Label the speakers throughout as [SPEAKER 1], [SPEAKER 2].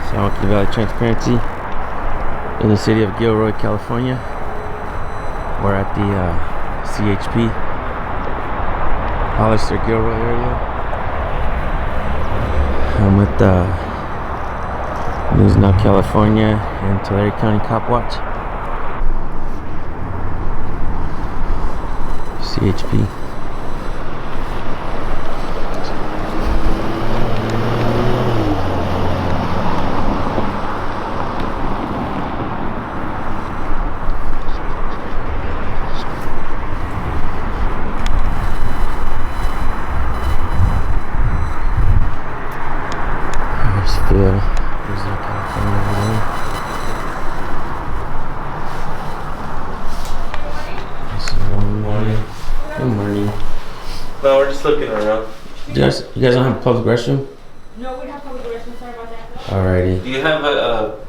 [SPEAKER 1] Scientifcal Valley Transparency in the city of Gilroy, California. We're at the CHP, Hollister, Gilroy area. I'm with News Now California and Tulare County Cop Watch. CHP.
[SPEAKER 2] No, we're just looking around.
[SPEAKER 1] You guys don't have a public restroom?
[SPEAKER 3] No, we have public restroom. Sorry about that.
[SPEAKER 1] Alrighty.
[SPEAKER 2] Do you have a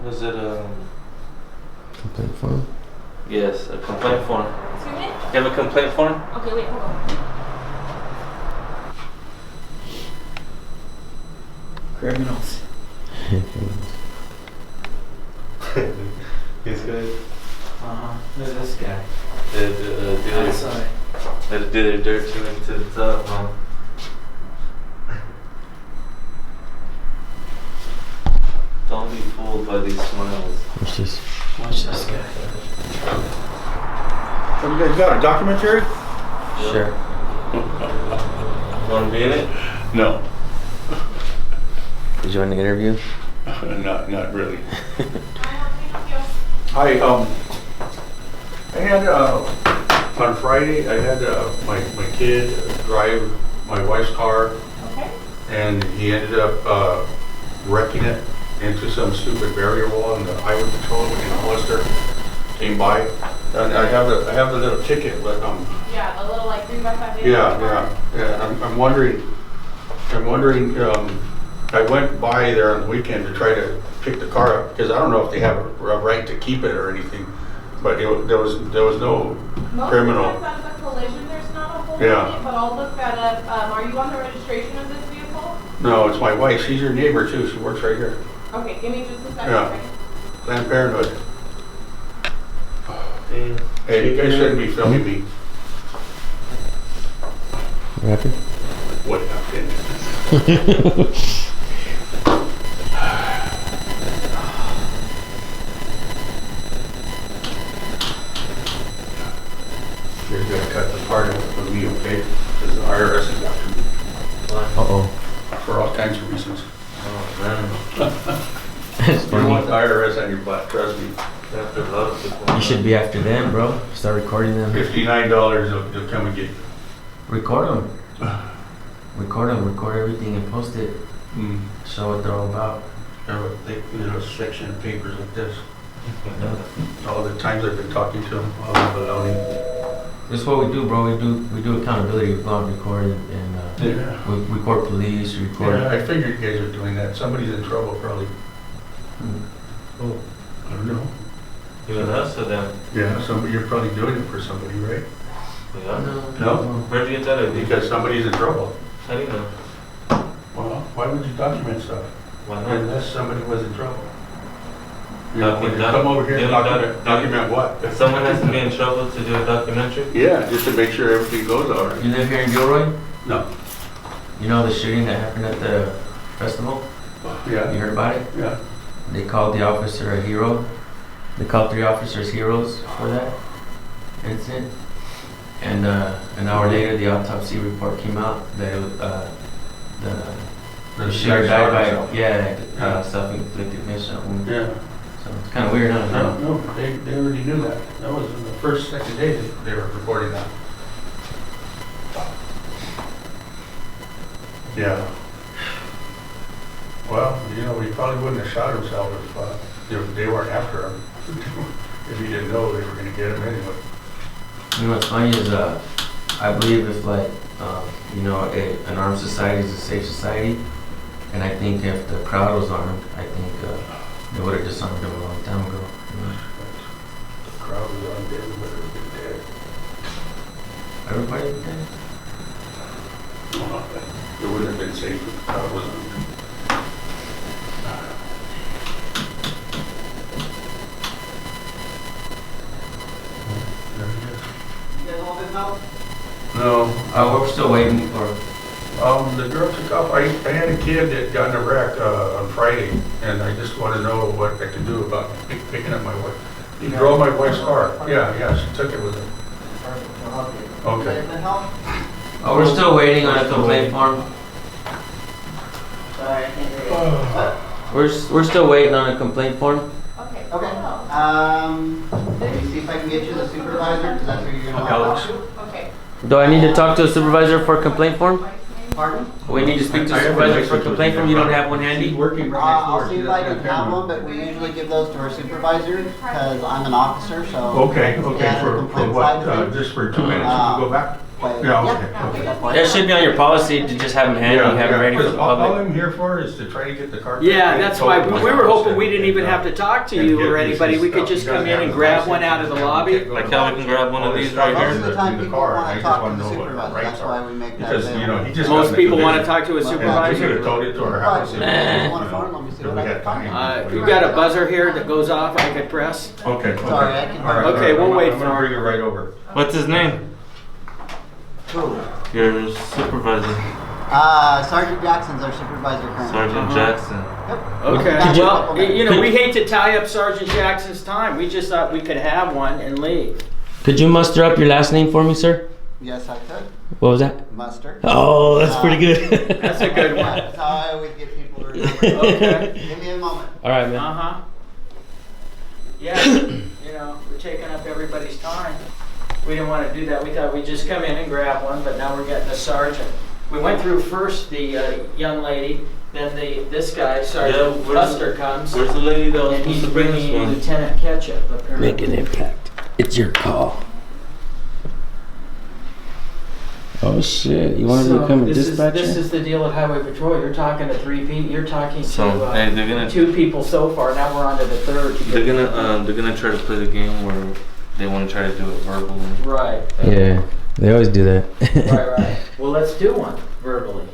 [SPEAKER 2] was it a
[SPEAKER 1] complaint form?
[SPEAKER 2] Yes, a complaint form.
[SPEAKER 3] Excuse me?
[SPEAKER 2] You have a complaint form?
[SPEAKER 3] Okay, wait, hold on.
[SPEAKER 4] Criminals.
[SPEAKER 2] He's good.
[SPEAKER 4] Look at this guy. Outside.
[SPEAKER 2] Had to do their dirt to him to the top, huh? Don't be fooled by these smiles.
[SPEAKER 1] What's this?
[SPEAKER 4] Watch this guy.
[SPEAKER 5] So you guys got a documentary?
[SPEAKER 1] Sure.
[SPEAKER 2] Want to be in it?
[SPEAKER 5] No,
[SPEAKER 1] Did you want to interview?
[SPEAKER 5] not really. I had on Friday I had my kid drive my wife's car,
[SPEAKER 3] Okay.
[SPEAKER 5] and he ended up wrecking it into some stupid barrier wall, and the highway patrol in Hollister came by. And I have the little ticket, but
[SPEAKER 3] Yeah, the little like 3x5.
[SPEAKER 5] yeah. I'm wondering. I went by there on the weekend to try to pick the car up because I don't know if they have a right to keep it or anything. But there was no
[SPEAKER 3] Most
[SPEAKER 5] criminal.
[SPEAKER 3] of the times out of the collision, there's not a whole
[SPEAKER 5] Yeah.
[SPEAKER 3] lot, but I'll look that up. Are you on the registration of this vehicle?
[SPEAKER 5] No, it's my wife. She's your neighbor too. She works right here.
[SPEAKER 3] Okay, give me just a second.
[SPEAKER 5] Yeah.
[SPEAKER 3] Okay?
[SPEAKER 5] Planned Parenthood.
[SPEAKER 2] Damn.
[SPEAKER 5] Hey, you guys shouldn't be filming me.
[SPEAKER 1] What happened?
[SPEAKER 5] What happened? You're gonna cut the part out for me, okay? Because the IRS is after me
[SPEAKER 1] Uh-oh.
[SPEAKER 5] for all kinds of reasons.
[SPEAKER 2] Oh man.
[SPEAKER 1] It's
[SPEAKER 5] You don't want
[SPEAKER 1] funny.
[SPEAKER 5] the IRS on your butt, trust me.
[SPEAKER 2] After a lot of people.
[SPEAKER 1] You should be after them, bro. Start recording them.
[SPEAKER 5] $59, they'll come and get you.
[SPEAKER 1] Record them. Record them. Record everything and post it. Show what they're all about.
[SPEAKER 5] Have a thick little section of papers like this. All the times I've been talking to them, all the baloney.
[SPEAKER 1] This is what we do, bro. We do accountability. We go out and record and
[SPEAKER 5] Yeah.
[SPEAKER 1] we record police. We record.
[SPEAKER 5] Yeah, I figured you guys are doing that. Somebody's in trouble probably.
[SPEAKER 2] Oh,
[SPEAKER 5] I don't know.
[SPEAKER 2] even us or them?
[SPEAKER 5] Yeah, you're probably doing it for somebody, right?
[SPEAKER 2] Yeah.
[SPEAKER 5] No?
[SPEAKER 2] Where'd you get that idea?
[SPEAKER 5] Because somebody's in trouble.
[SPEAKER 2] How do you know?
[SPEAKER 5] Well, why would you document stuff?
[SPEAKER 2] Why not?
[SPEAKER 5] Unless somebody was in trouble. You
[SPEAKER 2] Have
[SPEAKER 5] know,
[SPEAKER 2] you
[SPEAKER 5] when you
[SPEAKER 2] done-
[SPEAKER 5] come over here and
[SPEAKER 2] have you done-
[SPEAKER 5] document what?
[SPEAKER 2] If someone has to be in trouble to do a documentary?
[SPEAKER 5] Yeah, just to make sure everything goes all right.
[SPEAKER 1] You live here in Gilroy?
[SPEAKER 5] No.
[SPEAKER 1] You know the shooting that happened at the festival? You
[SPEAKER 5] Yeah,
[SPEAKER 1] heard about it?
[SPEAKER 5] yeah.
[SPEAKER 1] They called the officer a hero. They called 3 officers heroes for that incident. And an hour later, the autopsy report came out that it was, the shooter died by self-inflicted gunshot wound.
[SPEAKER 5] Yeah.
[SPEAKER 1] So it's kind of weird, huh?
[SPEAKER 5] No, they already knew that. That was in the second day they were reporting that. Yeah. Well, we probably wouldn't have shot himself if they weren't after him. If he didn't know they were going to get him anyway.
[SPEAKER 1] You know what's funny is I believe if an armed society is a safe society, and I think if the crowd was armed, I think they would have disarmed him a long time ago.
[SPEAKER 5] The crowd was on dead, but it was dead.
[SPEAKER 1] Everybody dead?
[SPEAKER 5] It wouldn't have been safe if the crowd was on.
[SPEAKER 6] supervisor know?
[SPEAKER 5] No.
[SPEAKER 1] We're still waiting for,
[SPEAKER 5] The girl took off. I had a kid that got in a wreck on Friday, and I just want to know what I can do about picking up my wife. He drove my wife's car. Yeah, she took it with him.
[SPEAKER 6] Perfect, we'll help you.
[SPEAKER 5] Okay.
[SPEAKER 6] Anything help?
[SPEAKER 1] we're still waiting on a complaint form.
[SPEAKER 6] Sorry, I can't hear you.
[SPEAKER 1] We're still waiting on a complaint form.
[SPEAKER 3] Okay.
[SPEAKER 6] Okay, let me see if I can get you the supervisor, because that's who you're gonna want to talk to.
[SPEAKER 3] Okay.
[SPEAKER 1] Do I need to talk to a supervisor for a complaint form?
[SPEAKER 6] Pardon?
[SPEAKER 1] We need to speak to a supervisor for a complaint form. You don't have one handy?
[SPEAKER 5] Working right next door.
[SPEAKER 6] I'll see if I can have one, but we usually give those to our supervisor, because I'm an officer, so.
[SPEAKER 5] Okay,
[SPEAKER 6] Yeah,
[SPEAKER 5] for
[SPEAKER 6] complaint
[SPEAKER 5] what,
[SPEAKER 6] side of things.
[SPEAKER 5] just for 2 minutes, you can go back?
[SPEAKER 6] But-
[SPEAKER 5] Yeah, okay.
[SPEAKER 6] that's fine.
[SPEAKER 1] It should be on your policy to just have them handy, have them ready for the
[SPEAKER 5] All
[SPEAKER 1] public.
[SPEAKER 5] I'm here for is to try to get the car.
[SPEAKER 4] Yeah, that's why, we were hoping we didn't even have to talk to you or anybody, we could just come in and grab one out of the lobby.
[SPEAKER 1] Like how we can grab one of these right
[SPEAKER 6] Most
[SPEAKER 1] here?
[SPEAKER 6] of the time, people want to talk to the supervisor, that's why we make that
[SPEAKER 5] Because, you know, he
[SPEAKER 6] available.
[SPEAKER 5] just.
[SPEAKER 4] Most
[SPEAKER 5] got in a
[SPEAKER 4] people want to
[SPEAKER 5] collision.
[SPEAKER 4] talk to a
[SPEAKER 5] And we could
[SPEAKER 4] supervisor.
[SPEAKER 5] have towed it to our house.
[SPEAKER 6] But if you want to phone, let me see what I can find.
[SPEAKER 4] We've got a buzzer here that goes off, I could press.
[SPEAKER 5] Okay.
[SPEAKER 6] Sorry, I can-
[SPEAKER 5] All right,
[SPEAKER 4] Okay, we'll wait
[SPEAKER 5] I'm gonna
[SPEAKER 4] for
[SPEAKER 5] bring it right over.
[SPEAKER 1] What's his name?
[SPEAKER 6] Who?
[SPEAKER 1] Your supervisor,
[SPEAKER 6] Sergeant Jackson's our supervisor currently.
[SPEAKER 1] Sergeant Jackson.
[SPEAKER 6] Yep.
[SPEAKER 4] Okay,
[SPEAKER 6] Got you.
[SPEAKER 4] well, you know, we hate to tie up Sergeant Jackson's time, we just thought we could have one and leave.
[SPEAKER 1] Could you muster up your last name for me, sir?
[SPEAKER 6] Yes, I could.
[SPEAKER 1] What was that?
[SPEAKER 6] Mustard.
[SPEAKER 1] Oh, that's pretty good.
[SPEAKER 4] That's a good
[SPEAKER 6] Yeah,
[SPEAKER 4] one.
[SPEAKER 6] that's how I always get people to remember.
[SPEAKER 4] Okay.
[SPEAKER 6] Give me a moment.
[SPEAKER 1] All right, man.
[SPEAKER 4] Uh-huh. Yeah, you know, we're taking up everybody's time. We didn't want to do that. We thought we'd just come in and grab one, but now we're getting a sergeant. We went through first the young lady, then this guy, Sergeant Buster comes,
[SPEAKER 1] Where's the lady that was
[SPEAKER 4] and
[SPEAKER 1] supposed
[SPEAKER 4] he's
[SPEAKER 1] to bring
[SPEAKER 4] bringing
[SPEAKER 1] this one?
[SPEAKER 4] Lieutenant Ketchup apparently.
[SPEAKER 1] Make an impact. It's your call. Oh shit! You want to
[SPEAKER 4] So
[SPEAKER 1] become a
[SPEAKER 4] this
[SPEAKER 1] dispatcher?
[SPEAKER 4] is the deal at Highway Patrol. You're talking to 3 people. You're talking
[SPEAKER 1] So,
[SPEAKER 4] to
[SPEAKER 1] hey, they're gonna
[SPEAKER 4] 2 people so far. Now we're on to the 3rd.
[SPEAKER 1] they're gonna try to play the game where they want to try to do it verbally.
[SPEAKER 4] Right.
[SPEAKER 1] Yeah, they always do that.
[SPEAKER 4] Right. Well, let's do one verbally.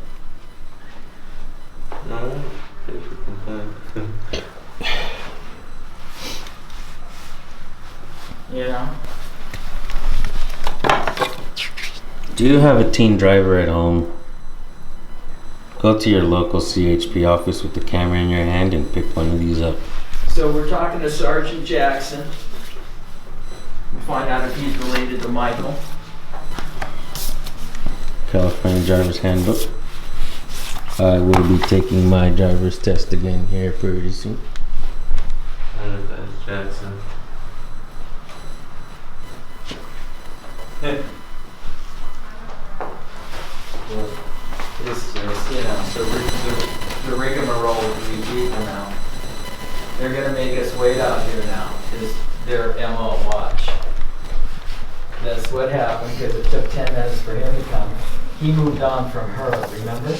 [SPEAKER 1] No,
[SPEAKER 4] You know.
[SPEAKER 1] Do you have a teen driver at home? Go to your local CHP office with the camera in your hand and pick one of these up.
[SPEAKER 4] So we're talking to Sergeant Jackson. We'll find out if he's related to Michael.
[SPEAKER 1] California Driver's Handbook. I will be taking my driver's test again here pretty soon. That's Jackson.
[SPEAKER 4] This is, you know, so the rigmarole of these people now. They're gonna make us wait out here now. Is their MO watch. That's what happened because it took 10 minutes for him to come. He moved on from her, remember?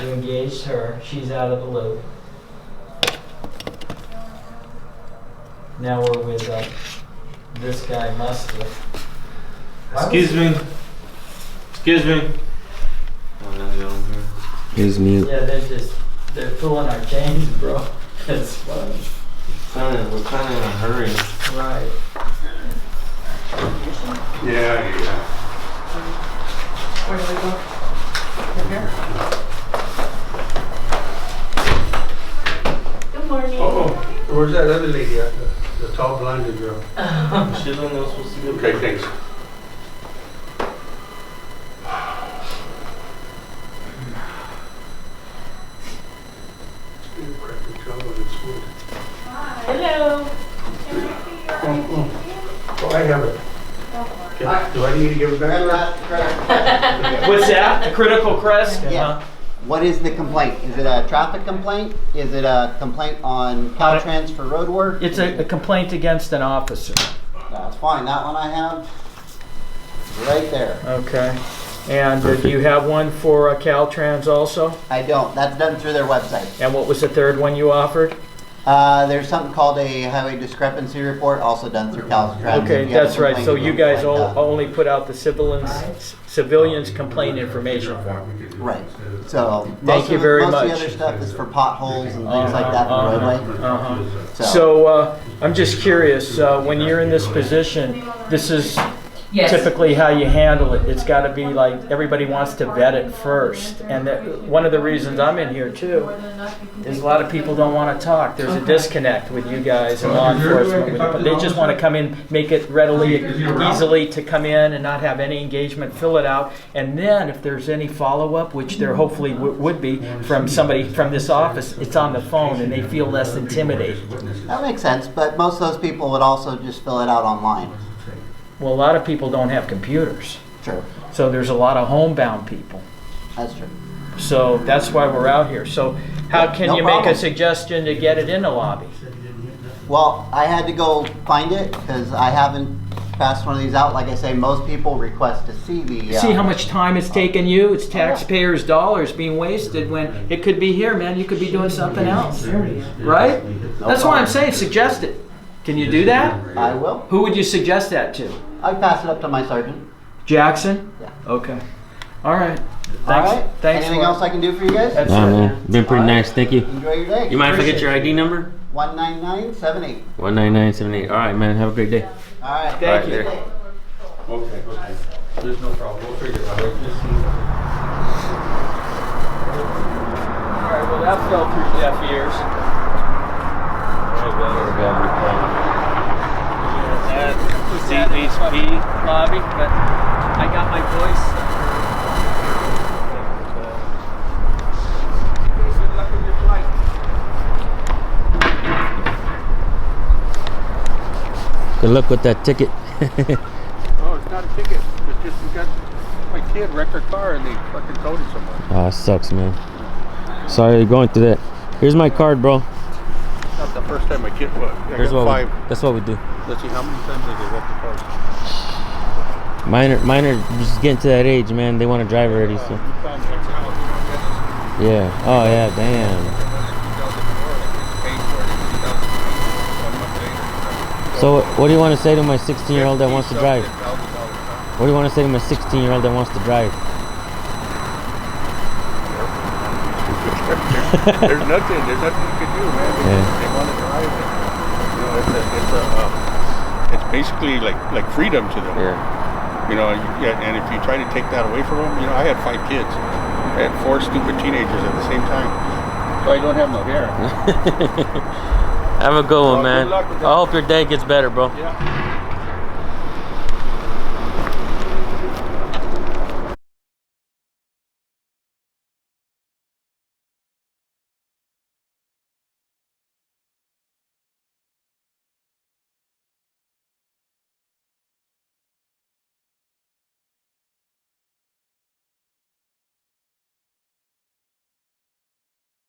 [SPEAKER 4] You engaged her, she's out of the loop. Now we're with this guy Mustard.
[SPEAKER 1] Excuse me. Excuse me. Here's mute.
[SPEAKER 4] Yeah, they're pulling our chains, bro. That's funny.
[SPEAKER 1] We're kind of in a hurry.
[SPEAKER 4] Right.
[SPEAKER 5] Yeah.
[SPEAKER 6] Where do we go? From here?
[SPEAKER 3] Good morning.
[SPEAKER 5] Oh, where's that other lady at? The tall blonde girl?
[SPEAKER 1] She's the one that was supposed to be.
[SPEAKER 5] Okay, thanks.
[SPEAKER 3] Hello.
[SPEAKER 5] Oh, I have it. Okay, do I need to give it back?
[SPEAKER 4] What's that? A critical crest?
[SPEAKER 6] Yeah. What is the complaint? Is it a traffic complaint? Is it a complaint on Caltrans for road work?
[SPEAKER 4] It's a complaint against an officer.
[SPEAKER 6] That's fine, that one I have right there.
[SPEAKER 4] Okay. And do you have one for Caltrans also?
[SPEAKER 6] I don't, that's done through their website.
[SPEAKER 4] And what was the 3rd one you offered?
[SPEAKER 6] There's something called a highway discrepancy report, also done through Caltrans.
[SPEAKER 4] Okay,
[SPEAKER 6] If you have a
[SPEAKER 4] that's right. So
[SPEAKER 6] complaint,
[SPEAKER 4] you
[SPEAKER 6] go
[SPEAKER 4] guys
[SPEAKER 6] like that.
[SPEAKER 4] only put out the civilians complaint information form.
[SPEAKER 6] Right, so.
[SPEAKER 4] Thank you very
[SPEAKER 6] Most of
[SPEAKER 4] much.
[SPEAKER 6] the other stuff is for potholes and things like that in the roadway.
[SPEAKER 4] Uh-huh. So I'm just curious, when you're in this position, this is
[SPEAKER 7] Yes.
[SPEAKER 8] typically how you handle it. It's got to be like everybody wants to vet it first. And one of the reasons I'm in here too is a lot of people don't want to talk. There's a disconnect with you guys and law enforcement. They just want to come in, make it readily, easily to come in and not have any engagement, fill it out. And then if there's any follow-up, which there hopefully would be from somebody from this office, it's on the phone and they feel less intimidated.
[SPEAKER 6] That makes sense, but most of those people would also just fill it out online.
[SPEAKER 8] Well, a lot of people don't have computers.
[SPEAKER 6] True.
[SPEAKER 8] So there's a lot of homebound people.
[SPEAKER 6] That's true.
[SPEAKER 8] So that's why we're out here. So how can
[SPEAKER 6] No
[SPEAKER 8] you make
[SPEAKER 6] problem.
[SPEAKER 8] a suggestion to get it in the lobby?
[SPEAKER 6] Well, I had to go find it because I haven't passed one of these out. Like I say, most people request to see the...
[SPEAKER 8] See how much time it's taken you? It's taxpayers' dollars being wasted when it could be here, man. You could be doing something else, right? That's why I'm saying suggest it. Can you do that?
[SPEAKER 6] I will.
[SPEAKER 8] Who would you suggest that to?
[SPEAKER 6] I'd pass it up to my sergeant.
[SPEAKER 8] Jackson?
[SPEAKER 6] Yeah.
[SPEAKER 8] Okay. All right. Thanks.
[SPEAKER 6] All right.
[SPEAKER 8] Thanks.
[SPEAKER 6] Anything else I can do for you guys?
[SPEAKER 8] That's
[SPEAKER 1] Nah,
[SPEAKER 8] it.
[SPEAKER 1] man. Been pretty nice. Thank you.
[SPEAKER 6] Enjoy your day.
[SPEAKER 1] You mind if I get your ID number?
[SPEAKER 6] 19978.
[SPEAKER 1] 19978. All right, man. Have a great day.
[SPEAKER 6] All right.
[SPEAKER 8] Thank
[SPEAKER 1] you.
[SPEAKER 6] Good day.
[SPEAKER 5] Okay. There's no problem. We'll figure it out.
[SPEAKER 8] All right. Well, that fell through deaf ears. CHP lobby, but I got my voice. Good luck with your flight.
[SPEAKER 1] Good luck with that ticket.
[SPEAKER 5] Oh, it's not a ticket. It's just we got my kid wrecked her car and they fucking towed it somewhere.
[SPEAKER 1] Oh, it sucks, man. Sorry you're going through that. Here's my card, bro.
[SPEAKER 5] Not the first time my kid was.
[SPEAKER 1] Here's what that's what we do.
[SPEAKER 5] Let's see, how many times have they wrecked the cars?
[SPEAKER 1] Mine are just getting to that age, man. They want to drive already, so. Yeah. Oh, yeah, damn. So, what do you want to say to my 16-year-old that wants to drive? What do you want to say to my 16-year-old that wants to drive?
[SPEAKER 5] There's nothing you can do, man. They want to drive it. You know, it's basically like freedom to them.
[SPEAKER 1] Yeah.
[SPEAKER 5] You know, and if you try to take that away from them, you know, I had 5 kids. I had 4 stupid teenagers at the same time. So I don't have no hair.
[SPEAKER 1] Have a good one,
[SPEAKER 5] Well,
[SPEAKER 1] man.
[SPEAKER 5] good luck with
[SPEAKER 1] I hope your day gets better, bro.
[SPEAKER 5] Yeah.